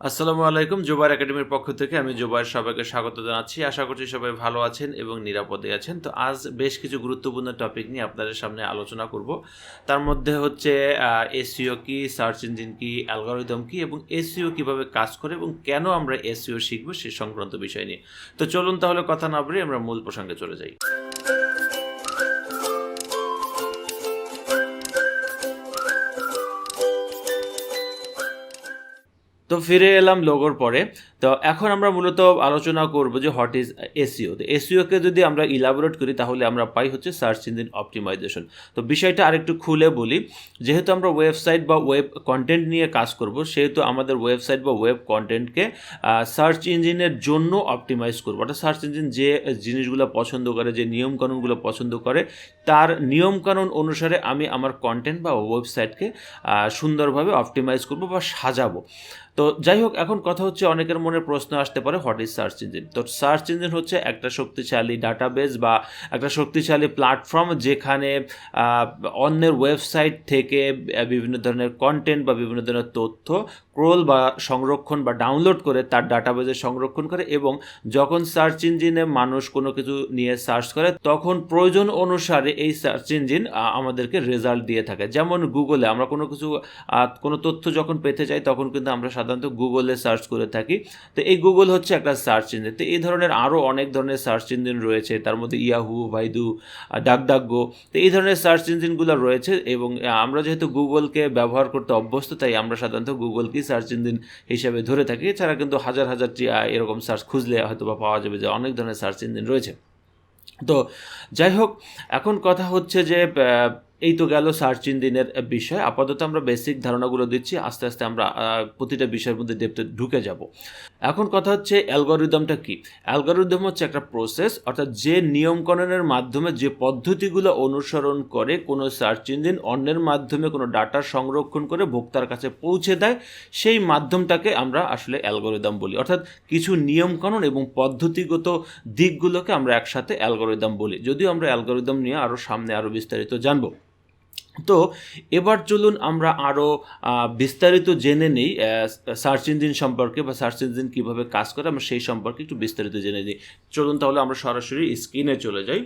আসসালামু আলাইকুম। জোবায়ের একাডেমির পক্ষ থেকে আমি জোবায়ের সবাইকে স্বাগত জানাচ্ছি। আশা করছি সবাই ভালো আছেন এবং নিরাপদে আছেন। তো আজ বেশ কিছু গুরুত্বপূর্ণ টপিক নিয়ে আপনাদের সামনে আলোচনা করব। তার মধ্যে হচ্ছে এসইও কি, সার্চ ইঞ্জিন কি, অ্যালগরিদম কি এবং এসইও কিভাবে কাজ করে এবং কেন আমরা এসইও শিখব সে সংক্রান্ত বিষয় নিয়ে। তো চলুন তাহলে কথা না বাড়িয়ে আমরা মূল প্রসঙ্গে চলে যাই। তো ফিরে এলাম লোগোর পরে। তো এখন আমরা মূলত আলোচনা করব যে হোয়াট ইজ এসইও। তো এসইওকে যদি আমরা ইলাবোরেট করি তাহলে আমরা পাই হচ্ছে সার্চ ইঞ্জিন অপটিমাইজেশন। তো বিষয়টা আরেকটু খুলে বলি, যেহেতু আমরা ওয়েবসাইট বা ওয়েব কন্টেন্ট নিয়ে কাজ করব, সেহেতু আমাদের ওয়েবসাইট বা ওয়েব কন্টেন্টকে সার্চ ইঞ্জিনের জন্য অপটিমাইজ করবো। অর্থাৎ সার্চ ইঞ্জিন যে জিনিসগুলো পছন্দ করে, যে নিয়মকানুনগুলো পছন্দ করে, তার নিয়মকানুন অনুসারে আমি আমার কন্টেন্ট বা ওয়েবসাইটকে সুন্দরভাবে অপটিমাইজ করব বা সাজাবো। তো যাই হোক, এখন কথা হচ্ছে অনেকের মনে প্রশ্ন আসতে পারে হোয়াট ইজ সার্চ ইঞ্জিন। তো সার্চ ইঞ্জিন হচ্ছে একটা শক্তিশালী ডাটাবেস বা একটা শক্তিশালী প্ল্যাটফর্ম, যেখানে অন্যের ওয়েবসাইট থেকে বিভিন্ন ধরনের কন্টেন্ট বা বিভিন্ন ধরনের তথ্য ক্রোল বা সংরক্ষণ বা ডাউনলোড করে তার ডাটাবেসে সংরক্ষণ করে, এবং যখন সার্চ ইঞ্জিনে মানুষ কোনো কিছু নিয়ে সার্চ করে তখন প্রয়োজন অনুসারে এই সার্চ ইঞ্জিন আমাদেরকে রেজাল্ট দিয়ে থাকে। যেমন গুগলে আমরা কোনো তথ্য যখন পেতে চাই তখন কিন্তু আমরা সাধারণত গুগলে সার্চ করে থাকি। তো এই গুগল হচ্ছে একটা সার্চ ইঞ্জিন। তো এই ধরনের আরও অনেক ধরনের সার্চ ইঞ্জিন রয়েছে, তার মধ্যে ইয়াহু, বাইদু, ডাকডাকগো, তো এই ধরনের সার্চ ইঞ্জিনগুলো রয়েছে। এবং আমরা যেহেতু গুগলকে ব্যবহার করতে অভ্যস্ত, তাই আমরা সাধারণত গুগলকেই সার্চ ইঞ্জিন হিসেবে ধরে থাকি। এছাড়া কিন্তু হাজার হাজার এরকম সার্চ খুঁজলে হয়তো বা পাওয়া যাবে যে অনেক ধরনের সার্চ ইঞ্জিন রয়েছে। তো যাই হোক, এখন কথা হচ্ছে যে এই তো গেল সার্চ ইঞ্জিনের বিষয়। আপাতত আমরা বেসিক ধারণাগুলো দিচ্ছি, আস্তে আস্তে আমরা প্রতিটা বিষয়ের মধ্যে ডেপথে ঢুকে যাব। এখন কথা হচ্ছে অ্যালগরিদমটা কি। অ্যালগরিদম হচ্ছে একটা প্রসেস, অর্থাৎ যে নিয়মকানুনের মাধ্যমে, যে পদ্ধতিগুলো অনুসরণ করে কোনো সার্চ ইঞ্জিন অন্যের মাধ্যমে কোনো ডাটা সংরক্ষণ করে ভোক্তার কাছে পৌঁছে দেয়, সেই মাধ্যমটাকে আমরা আসলে অ্যালগরিদম বলি। অর্থাৎ কিছু নিয়মকানুন এবং পদ্ধতিগত দিকগুলোকে আমরা একসাথে অ্যালগরিদম বলি, যদিও আমরা অ্যালগরিদম নিয়ে সামনে আরও বিস্তারিত জানব। তো এবার চলুন আমরা আরও বিস্তারিত জেনে নিই সার্চ ইঞ্জিন সম্পর্কে, বা সার্চ ইঞ্জিন কীভাবে কাজ করে আমরা সেই সম্পর্কে একটু বিস্তারিত জেনে নিই। চলুন তাহলে আমরা সরাসরি স্ক্রিনে চলে যাই।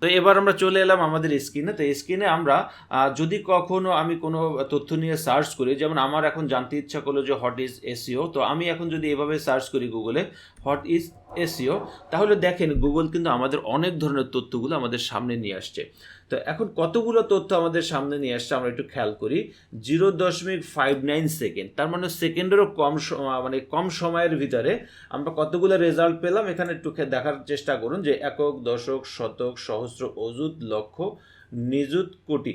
তো এবার আমরা চলে এলাম আমাদের স্ক্রিনে। তো স্ক্রিনে আমরা যদি কখনো আমি কোনো তথ্য নিয়ে সার্চ করি, যেমন আমার এখন জানতে ইচ্ছা করলো যে হোয়াট ইজ এসইও, তো আমি এখন যদি এভাবে সার্চ করি গুগলে হোয়াট ইজ এসইও, তাহলে দেখেন গুগল কিন্তু আমাদের অনেক ধরনের তথ্যগুলো আমাদের সামনে নিয়ে আসছে। তো এখন কতগুলো তথ্য আমাদের সামনে নিয়ে আসছে আমরা একটু খেয়াল করি। 0.59 সেকেন্ড, তার মানে সেকেন্ডেরও কম সময়ের ভিতরে আমরা কতগুলো রেজাল্ট পেলাম। এখানে একটু দেখার চেষ্টা করুন যে একক, দশক, শতক, সহস্র, অযুত, লক্ষ, নিযুত, কোটি,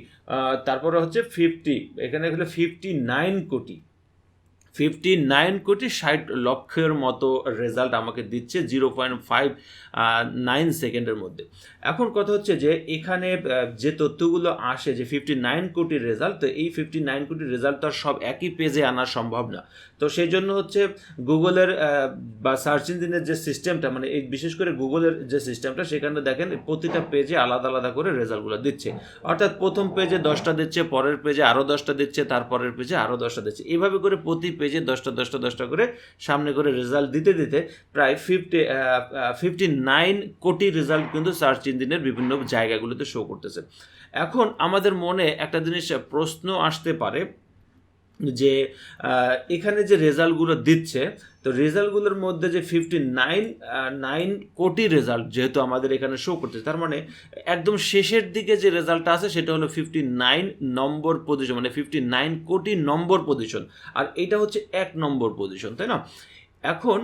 তারপরে হচ্ছে 50, এখানে হলো 59 কোটি, 59,60,00,000 মতো রেজাল্ট আমাকে দিচ্ছে 0.59 সেকেন্ডের মধ্যে। এখন কথা হচ্ছে যে এখানে যে তথ্যগুলো আসে যে 59 কোটির রেজাল্ট, তো এই 59 কোটির রেজাল্ট তো আর সব একই পেজে আনা সম্ভব না। তো সেই জন্য হচ্ছে গুগলের বা সার্চ ইঞ্জিনের যে সিস্টেমটা, মানে এই বিশেষ করে গুগলের যে সিস্টেমটা, সেখানে দেখেন প্রতিটা পেজে আলাদা আলাদা করে রেজাল্টগুলো দিচ্ছে। অর্থাৎ প্রথম পেজে 10টা দিচ্ছে, পরের পেজে আরও 10টা দিচ্ছে, তারপরের পেজে আরও 10টা দিচ্ছে, এইভাবে করে প্রতি পেজে 10টা করে সামনে করে রেজাল্ট দিতে দিতে প্রায় 59 কোটি রেজাল্ট কিন্তু সার্চ ইঞ্জিনের বিভিন্ন জায়গাগুলোতে শো করতেছে। এখন আমাদের মনে একটা জিনিস প্রশ্ন আসতে পারে যে এখানে যে রেজাল্টগুলো দিচ্ছে, তো রেজাল্টগুলোর মধ্যে যে 59 কোটি রেজাল্ট যেহেতু আমাদের এখানে শো করতেছে, তার মানে একদম শেষের দিকে যে রেজাল্টটা আছে সেটা হলো 59 নম্বর পজিশন, মানে 59 কোটি নম্বর পজিশন, আর এটা হচ্ছে 1 নম্বর পজিশন, তাই না? এখন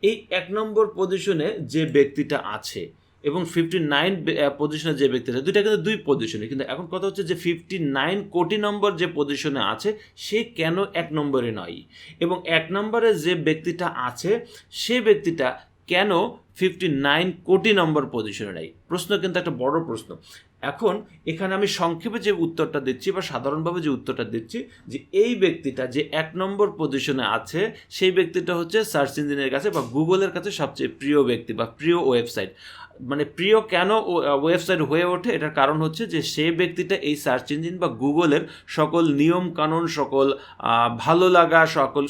এই 1 নম্বর পজিশনে যে ব্যক্তিটা আছে এবং 59 পজিশনে যে ব্যক্তিটা, দুইটা কিন্তু 2 পজিশনে, কিন্তু এখন কথা হচ্ছে যে 59 কোটি নম্বর যে পজিশনে আছে সে কেন 1 নম্বরে নয়, এবং 1 নম্বরে যে ব্যক্তিটা আছে সে ব্যক্তিটা কেন 59 কোটি নম্বর পজিশনে নেই? প্রশ্ন কিন্তু একটা বড় প্রশ্ন। এখন এখানে আমি সংক্ষেপে যে উত্তরটা দিচ্ছি বা সাধারণভাবে যে উত্তরটা দিচ্ছি, যে এই ব্যক্তিটা যে 1 নম্বর পজিশনে আছে সেই ব্যক্তিটা হচ্ছে সার্চ ইঞ্জিনের কাছে বা গুগলের কাছে সবচেয়ে প্রিয় ব্যক্তি বা প্রিয় ওয়েবসাইট। মানে প্রিয় কেন ওয়েবসাইট হয়ে ওঠে, এটার কারণ হচ্ছে যে সেই ব্যক্তিটা এই সার্চ ইঞ্জিন বা গুগলের সকল নিয়ম কানুন, সকল ভালো লাগা,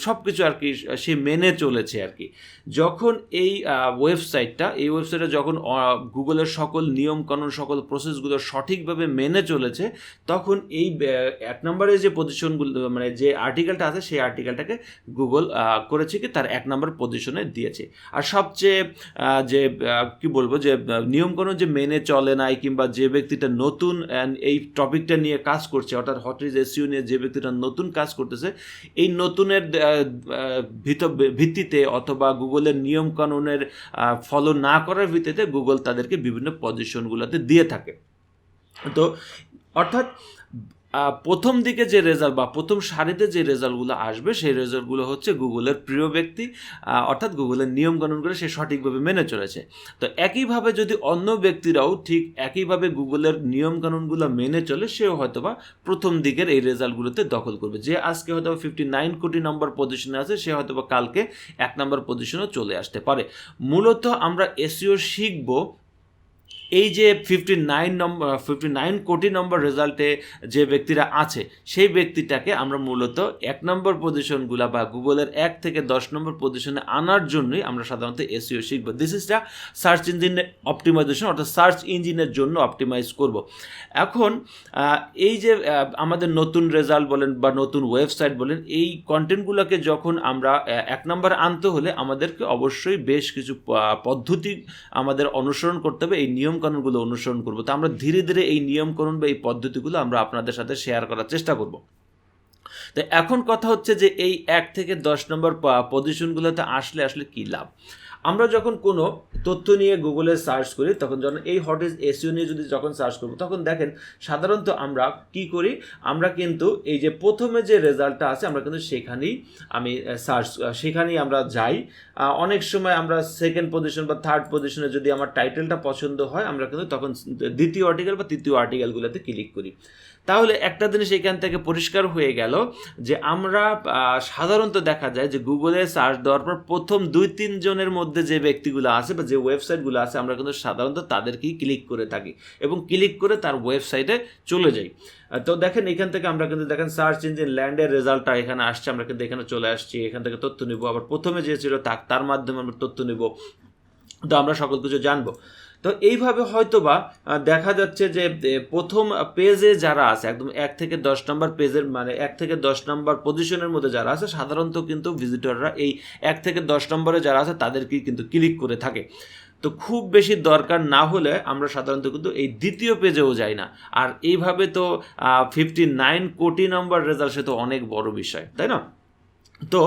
সব কিছু আর কি সে মেনে চলেছে আর কি। যখন এই ওয়েবসাইটটা যখন গুগলের সকল নিয়ম কানুন, সকল প্রসেসগুলো সঠিকভাবে মেনে চলেছে, তখন এই 1 নম্বরে যে পজিশনগুলো, মানে যে আর্টিকেলটা আছে সেই আর্টিকেলটাকে গুগল করেছে কি তার 1 নম্বর পজিশনে দিয়েছে। আর সবচেয়ে যে কি বলবো, যে নিয়মকানুন যে মেনে চলে নাই, কিংবা যে ব্যক্তিটা নতুন এই টপিকটা নিয়ে কাজ করছে, অর্থাৎ হোয়াট ইজ এসইও নিয়ে যে ব্যক্তিটা নতুন কাজ করতেছে, এই নতুনের ভিত্তিতে অথবা গুগলের নিয়মকানুনের ফলো না করার ভিত্তিতে গুগল তাদেরকে বিভিন্ন পজিশনগুলোতে দিয়ে থাকে। তো অর্থাৎ প্রথম দিকে যে রেজাল্ট বা প্রথম সারিতে যে রেজাল্টগুলো আসবে, সেই রেজাল্টগুলো হচ্ছে গুগলের প্রিয় ব্যক্তি, অর্থাৎ গুগলের নিয়মকানুনগুলো সে সঠিকভাবে মেনে চলেছে। তো একইভাবে যদি অন্য ব্যক্তিরাও ঠিক একইভাবে গুগলের নিয়মকানুনগুলো মেনে চলে, সেও হয়তোবা প্রথম দিকের এই রেজাল্টগুলোতে দখল করবে। যে আজকে হয়তো 59 কোটি নম্বর পজিশনে আছে, সে হয়তোবা কালকে 1 নম্বর পজিশনেও চলে আসতে পারে। মূলত আমরা এসইও শিখব এই যে 59 কোটি নম্বর রেজাল্টে যে ব্যক্তিরা আছে, সেই ব্যক্তিটাকে আমরা মূলত 1 নম্বর পজিশনগুলো বা গুগলের 1 থেকে 10 নম্বর পজিশনে আনার জন্যই আমরা সাধারণত এসইও শিখব। This is the search engine optimisation, অর্থাৎ সার্চ ইঞ্জিনের জন্য অপটিমাইজ করব। এখন এই যে আমাদের নতুন রেজাল্ট বলেন বা নতুন ওয়েবসাইট বলেন, এই কন্টেন্টগুলোকে যখন আমরা 1 নম্বরে আনতে হলে আমাদেরকে অবশ্যই বেশ কিছু পদ্ধতি আমাদের অনুসরণ করতে হবে, এই নিয়মকানুনগুলো অনুসরণ করব। তো আমরা ধীরে ধীরে এই নিয়মকানুন বা এই পদ্ধতিগুলো আমরা আপনাদের সাথে শেয়ার করার চেষ্টা করব। তো এখন কথা হচ্ছে যে এই 1 থেকে 10 নম্বর পজিশনগুলোতে আসলে কী লাভ। আমরা যখন কোনো তথ্য নিয়ে গুগলে সার্চ করি, তখন যখন এই হোয়াট ইজ এসইও নিয়ে যদি যখন সার্চ করবো, তখন দেখেন সাধারণত আমরা কি করি, আমরা কিন্তু এই যে প্রথমে যে রেজাল্টটা আছে আমরা কিন্তু সেখানেই আমরা যাই। অনেক সময় আমরা সেকেন্ড পজিশন বা থার্ড পজিশনে যদি আমার টাইটেলটা পছন্দ হয়, আমরা কিন্তু তখন দ্বিতীয় আর্টিকেল বা তৃতীয় আর্টিকেলগুলোতে ক্লিক করি। তাহলে একটা জিনিস এখান থেকে পরিষ্কার হয়ে গেল যে আমরা সাধারণত দেখা যায় যে গুগলে সার্চ দেওয়ার পর প্রথম 2-3 জনের মধ্যে যে ব্যক্তিগুলো আছে বা যে ওয়েবসাইটগুলো আছে, আমরা কিন্তু সাধারণত তাদেরকেই ক্লিক করে থাকি এবং ক্লিক করে তার ওয়েবসাইটে চলে যাই। তো দেখেন এখান থেকে আমরা কিন্তু দেখেন সার্চ ইঞ্জিন ল্যান্ডের রেজাল্টটা এখানে আসছে, আমরা কিন্তু এখানে চলে আসছি, এখান থেকে তথ্য নিব, আবার প্রথমে যে ছিল তার মাধ্যমে আমরা তথ্য নিব। তো আমরা সকল কিছু জানবো। তো এইভাবে হয়তোবা দেখা যাচ্ছে যে প্রথম পেজে যারা আছে, একদম 1 থেকে 10 নম্বর পেজের, মানে 1 থেকে 10 নম্বর পজিশনের মধ্যে যারা আছে, সাধারণত কিন্তু ভিজিটররা এই 1 থেকে 10 নম্বরে যারা আছে তাদেরকেই কিন্তু ক্লিক করে থাকে। তো খুব বেশি দরকার না হলে আমরা সাধারণত কিন্তু এই দ্বিতীয় পেজেও যাই না। আর এইভাবে তো 59 কোটি নম্বর রেজাল্ট, সে তো অনেক বড় বিষয়, তাই না? তো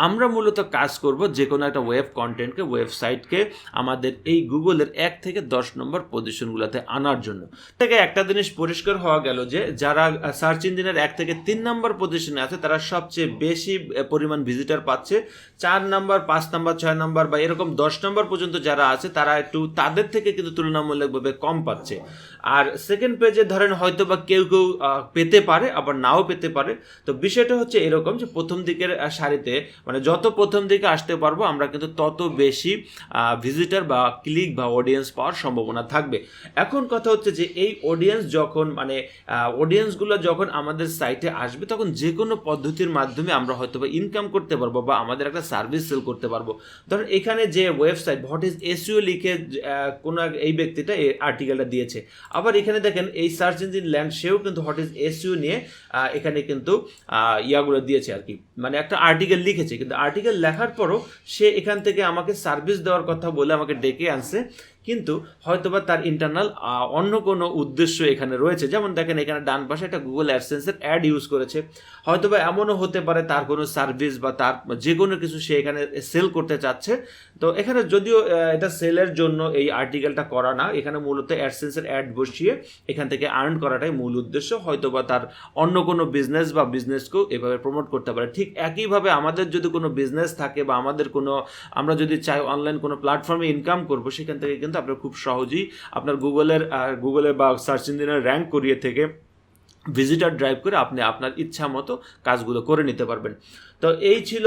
আমরা মূলত কাজ করব যে কোনো একটা ওয়েব কন্টেন্টকে, ওয়েবসাইটকে আমাদের এই গুগলের 1 থেকে 10 নম্বর পজিশনগুলোতে আনার জন্য। থেকে একটা জিনিস পরিষ্কার হওয়া গেল যে যারা সার্চ ইঞ্জিনের 1 থেকে 3 নম্বর পজিশনে আছে, তারা সবচেয়ে বেশি পরিমাণ ভিজিটর পাচ্ছে। 4 নম্বর, 5 নম্বর, 6 নম্বর বা এরকম 10 নম্বর পর্যন্ত যারা আছে, তারা একটু তাদের থেকে কিন্তু তুলনামূলকভাবে কম পাচ্ছে। আর সেকেন্ড পেজে ধরেন হয়তো বা কেউ পেতে পারে, আবার নাও পেতে পারে। তো বিষয়টা হচ্ছে এরকম যে প্রথম দিকের সারিতে, মানে যত প্রথম দিকে আসতে পারবো আমরা, কিন্তু তত বেশি ভিজিটর বা ক্লিক বা অডিয়েন্স পাওয়ার সম্ভাবনা থাকবে। এখন কথা হচ্ছে যে এই অডিয়েন্সগুলো যখন আমাদের সাইটে আসবে, তখন যে কোনো পদ্ধতির মাধ্যমে আমরা হয়তো বা ইনকাম করতে পারবো বা আমাদের একটা সার্ভিস সেল করতে পারবো। ধরেন এখানে যে ওয়েবসাইট হোয়াট ইজ এসইও লিখে কোনো এই ব্যক্তিটা এই আর্টিকেলটা দিয়েছে, আবার এখানে দেখেন এই সার্চ ইঞ্জিন ল্যান্ড, সেও কিন্তু হোয়াট ইজ এসইও নিয়ে এখানে কিন্তু ইয়াগুলো দিয়েছে আর কি, মানে একটা আর্টিকেল লিখেছে। কিন্তু আর্টিকেল লেখার পরও সে এখান থেকে আমাকে সার্ভিস দেওয়ার কথা বলে আমাকে ডেকে আনছে, কিন্তু হয়তোবা তার ইন্টারনাল অন্য কোনো উদ্দেশ্য এখানে রয়েছে। যেমন দেখেন এখানে ডান পাশে একটা গুগল অ্যাডসেন্সের অ্যাড ইউজ করেছে, হয়তোবা এমনও হতে পারে তার কোনো সার্ভিস বা তার যে কোনো কিছু সে এখানে সেল করতে চাচ্ছে। তো এখানে যদিও এটা সেলের জন্য এই আর্টিকেলটা করা না, এখানে মূলত অ্যাডসেন্সের অ্যাড বসিয়ে এখান থেকে আর্ন করাটাই মূল উদ্দেশ্য। হয়তোবা তার অন্য কোনো বিজনেস বা বিজনেসকেও এভাবে প্রমোট করতে পারে। ঠিক একইভাবে আমাদের যদি কোনো বিজনেস থাকে বা আমরা যদি চাই অনলাইন কোনো প্ল্যাটফর্মে ইনকাম করবো, সেখান থেকে কিন্তু আপনার খুব সহজেই আপনার গুগলে বা সার্চ ইঞ্জিনের র্যাঙ্ক করিয়ে থেকে ভিজিটর ড্রাইভ করে আপনি আপনার ইচ্ছা মতো কাজগুলো করে নিতে পারবেন। তো তো এই ছিল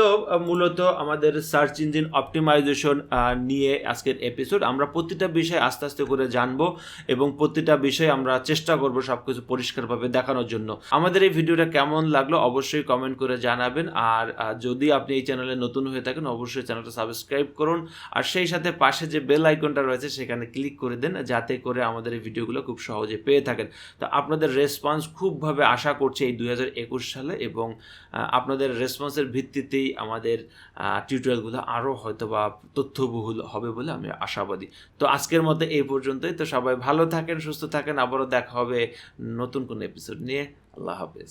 মূলত আমাদের সার্চ ইঞ্জিন অপটিমাইজেশন নিয়ে আজকের এপিসোড। আমরা প্রতিটা বিষয় আস্তে আস্তে করে জানবো এবং প্রতিটা বিষয় আমরা চেষ্টা করব সবকিছু পরিষ্কারভাবে দেখানোর জন্য। আমাদের এই ভিডিওটা কেমন লাগলো অবশ্যই কমেন্ট করে জানাবেন। আর যদি আপনি এই চ্যানেলে নতুন হয়ে থাকেন অবশ্যই চ্যানেলটা সাবস্ক্রাইব করুন, আর সেই সাথে পাশে যে বেল আইকনটা রয়েছে সেখানে ক্লিক করে দেন, যাতে করে আমাদের এই ভিডিওগুলো খুব সহজে পেয়ে থাকেন। তো আপনাদের রেসপন্স খুবভাবে আশা করছি এই 2021 সালে, এবং আপনাদের রেসপন্সের ভিত্তিতেই আমাদের টিউটোরিয়ালগুলো আরও হয়তো বা তথ্যবহুল হবে বলে আমি আশাবাদী। তো আজকের মতো এই পর্যন্তই। তো সবাই ভালো থাকেন, সুস্থ থাকেন, আবারও দেখা হবে নতুন কোনো এপিসোড নিয়ে। আল্লাহ হাফেজ।